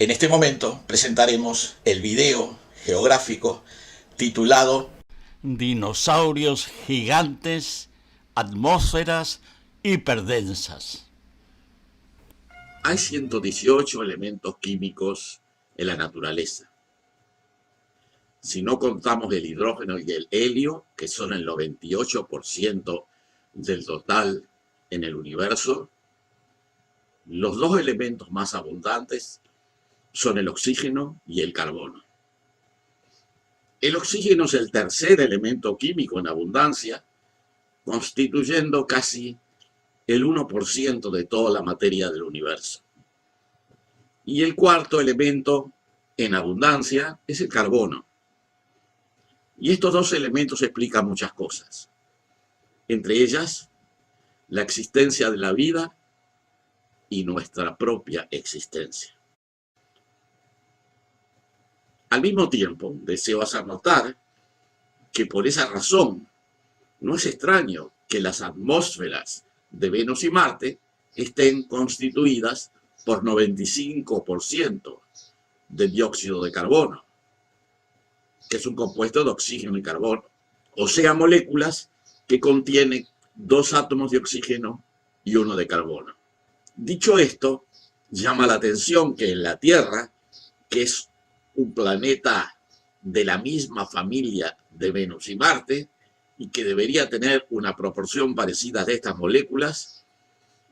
En este momento presentaremos el video geográfico titulado Dinosaurios gigantes, atmósferas hiperdensas. Hay 118 elementos químicos en la naturaleza. Si no contamos el hidrógeno y el helio, que son el 98% del total en el universo, los dos elementos más abundantes son el oxígeno y el carbono. El oxígeno es el tercer elemento químico en abundancia, constituyendo casi el 1% de toda la materia del universo. Y el cuarto elemento en abundancia es el carbono. Y estos dos elementos explican muchas cosas, entre ellas la existencia de la vida y nuestra propia existencia. Al mismo tiempo, deseo hacer notar que por esa razón no es extraño que las atmósferas de Venus y Marte estén constituidas por 95% de dióxido de carbono, que es un compuesto de oxígeno y carbono, o sea, moléculas que contienen 2 átomos de oxígeno y 1 de carbono. Dicho esto, llama la atención que en la Tierra, que es un planeta de la misma familia de Venus y Marte, y que debería tener una proporción parecida de estas moléculas,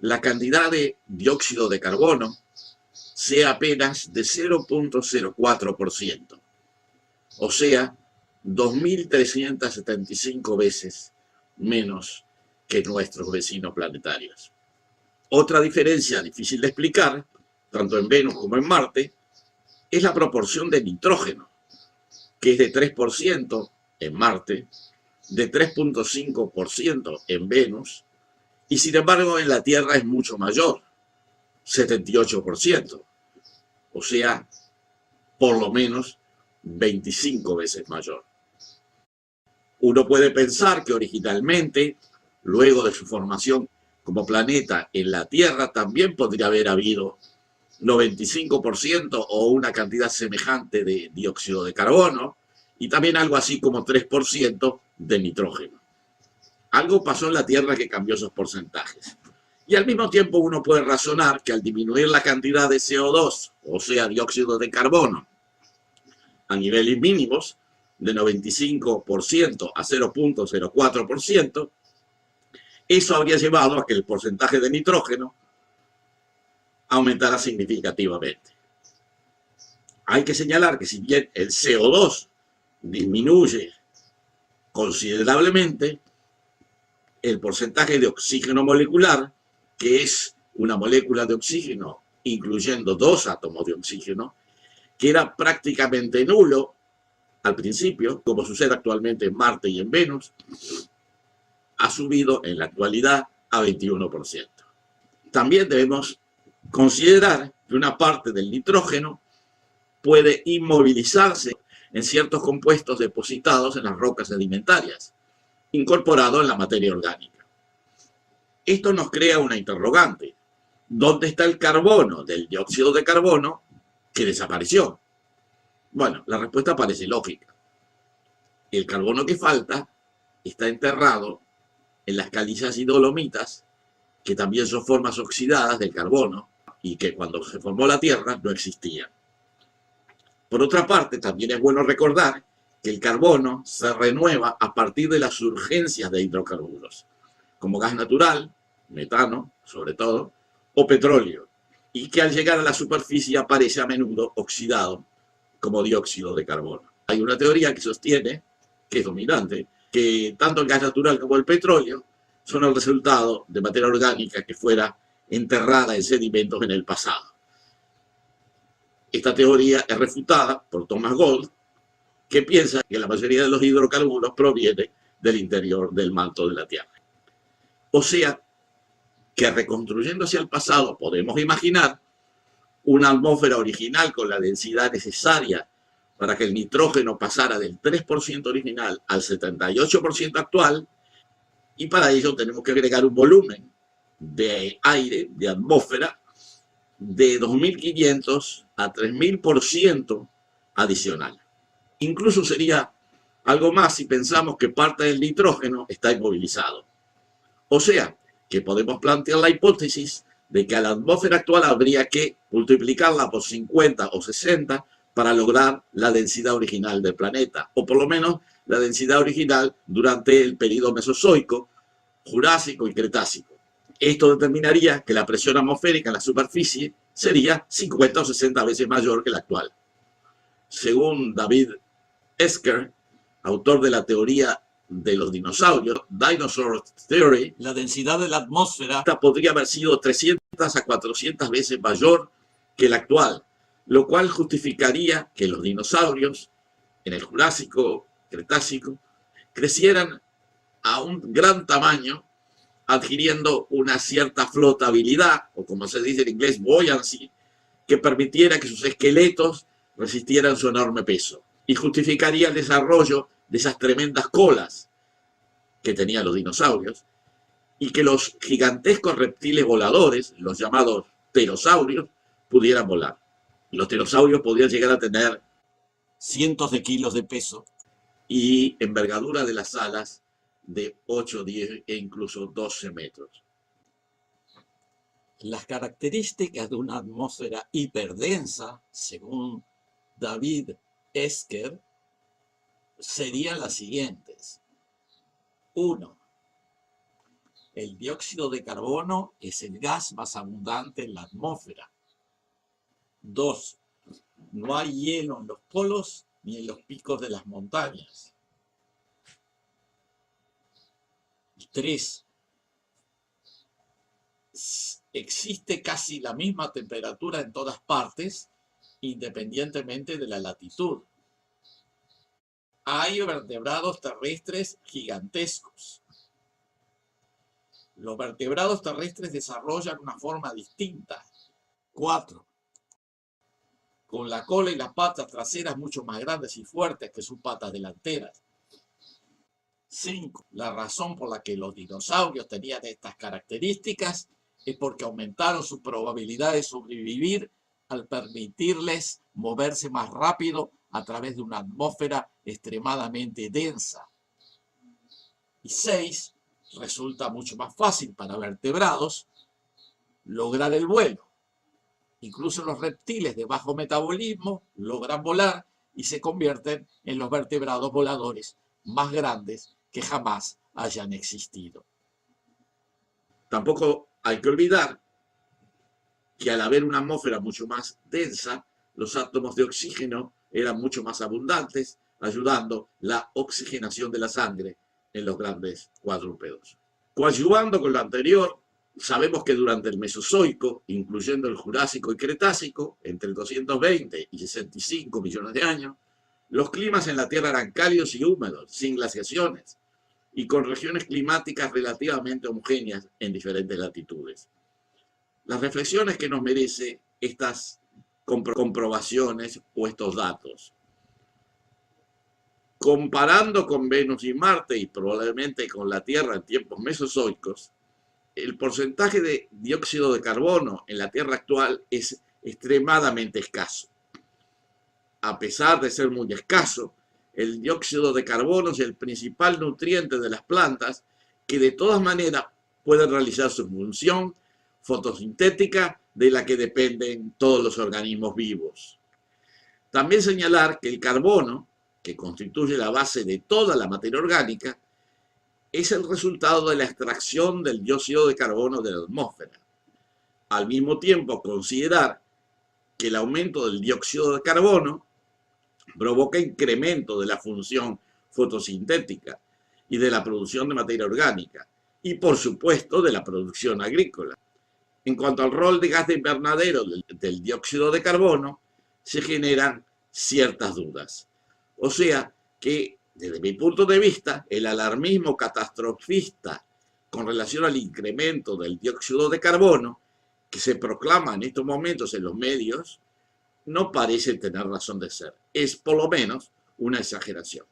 la cantidad de dióxido de carbono sea apenas de 0,04%, o sea, 2.375 veces menos que nuestros vecinos planetarios. Otra diferencia difícil de explicar, tanto en Venus como en Marte, es la proporción de nitrógeno, que es de 3% en Marte, de 3,5% en Venus, y sin embargo en la Tierra es mucho mayor, 78%, o sea, por lo menos 25 veces mayor. Uno puede pensar que originalmente, luego de su formación como planeta en la Tierra, también podría haber habido 95% o una cantidad semejante de dióxido de carbono y también algo así como 3% de nitrógeno. Algo pasó en la Tierra que cambió esos porcentajes. Y al mismo tiempo uno puede razonar que al disminuir la cantidad de CO2, o sea, dióxido de carbono, a niveles mínimos, de 95% a 0,04%, eso habría llevado a que el porcentaje de nitrógeno aumentará significativamente. Hay que señalar que si bien el CO2 disminuye considerablemente, el porcentaje de oxígeno molecular, que es una molécula de oxígeno incluyendo 2 átomos de oxígeno, que era prácticamente nulo al principio, como sucede actualmente en Marte y en Venus, ha subido en la actualidad a 21%. También debemos considerar que una parte del nitrógeno puede inmovilizarse en ciertos compuestos depositados en las rocas sedimentarias, incorporado en la materia orgánica. Esto nos crea una interrogante. ¿Dónde está el carbono del dióxido de carbono que desapareció? Bueno, la respuesta parece lógica. El carbono que falta está enterrado en las calizas y dolomitas, que también son formas oxidadas del carbono y que cuando se formó la Tierra no existían. Por otra parte, también es bueno recordar que el carbono se renueva a partir de las surgencias de hidrocarburos, como gas natural, metano, sobre todo, o petróleo, y que al llegar a la superficie aparece a menudo oxidado como dióxido de carbono. Hay una teoría que sostiene, que es dominante, que tanto el gas natural como el petróleo son el resultado de materia orgánica que fuera enterrada en sedimentos en el pasado. Esta teoría es refutada por Thomas Gold, que piensa que la mayoría de los hidrocarburos proviene del interior del manto de la Tierra. O sea, que reconstruyendo hacia el pasado podemos imaginar una atmósfera original con la densidad necesaria para que el nitrógeno pasara del 3% original al 78% actual, y para ello tenemos que agregar un volumen de aire, de atmósfera, de 2.500 a 3000% adicional. Incluso sería algo más si pensamos que parte del nitrógeno está inmovilizado. O sea, que podemos plantear la hipótesis de que a la atmósfera actual habría que multiplicarla por 50 o 60 para lograr la densidad original del planeta, o por lo menos la densidad original durante el período Mesozoico, Jurásico y Cretácico. Esto determinaría que la presión atmosférica en la superficie sería 50 o 60 veces mayor que la actual. Según David Esker, autor de la teoría de los dinosaurios, Dinosaur Theory, La densidad de la atmósfera esta podría haber sido 300 a 400 veces mayor que la actual, lo cual justificaría que los dinosaurios en el Jurásico, Cretácico, crecieran a un gran tamaño, adquiriendo una cierta flotabilidad, o como se dice en inglés, buoyancy, que permitiera que sus esqueletos resistieran su enorme peso, y justificaría el desarrollo de esas tremendas colas que tenían los dinosaurios, y que los gigantescos reptiles voladores, los llamados pterosaurios, pudieran volar. Los pterosaurios podían llegar a tener cientos de kilos de peso. y envergadura de las alas de 8, 10 e incluso 12 metros. Las características de una atmósfera hiperdensa, según David Esker, serían las siguientes. 1. El dióxido de carbono es el gas más abundante en la atmósfera. 2. No hay hielo en los polos ni en los picos de las montañas. 3. Existe casi la misma temperatura en todas partes, independientemente de la latitud. Hay vertebrados terrestres gigantescos. Los vertebrados terrestres desarrollan una forma distinta. 4. Con la cola y las patas traseras mucho más grandes y fuertes que sus patas delanteras. 5. La razón por la que los dinosaurios tenían estas características es porque aumentaron su probabilidad de sobrevivir al permitirles moverse más rápido a través de una atmósfera extremadamente densa. Y 6. Resulta mucho más fácil para vertebrados lograr el vuelo. Incluso los reptiles de bajo metabolismo logran volar y se convierten en los vertebrados voladores más grandes que jamás hayan existido. Tampoco hay que olvidar que al haber una atmósfera mucho más densa, los átomos de oxígeno eran mucho más abundantes, ayudando la oxigenación de la sangre en los grandes cuadrúpedos. Coadyuvando con lo anterior, sabemos que durante el Mesozoico, incluyendo el Jurásico y Cretácico, entre 220 y 65 millones de años, los climas en la Tierra eran cálidos y húmedos, sin glaciaciones, y con regiones climáticas relativamente homogéneas en diferentes latitudes. Las reflexiones que nos merece estas comprobaciones o estos datos. Comparando con Venus y Marte y probablemente con la Tierra en tiempos mesozoicos, el porcentaje de dióxido de carbono en la Tierra actual es extremadamente escaso. A pesar de ser muy escaso, el dióxido de carbono es el principal nutriente de las plantas que de todas maneras pueden realizar su función fotosintética de la que dependen todos los organismos vivos. También señalar que el carbono, que constituye la base de toda la materia orgánica, es el resultado de la extracción del dióxido de carbono de la atmósfera. Al mismo tiempo, considerar que el aumento del dióxido de carbono provoca incremento de la función fotosintética y de la producción de materia orgánica, y por supuesto de la producción agrícola. En cuanto al rol de gas de invernadero del dióxido de carbono, se generan ciertas dudas. O sea que, desde mi punto de vista, el alarmismo catastrofista con relación al incremento del dióxido de carbono que se proclama en estos momentos en los medios no parece tener razón de ser. Es por lo menos una exageración.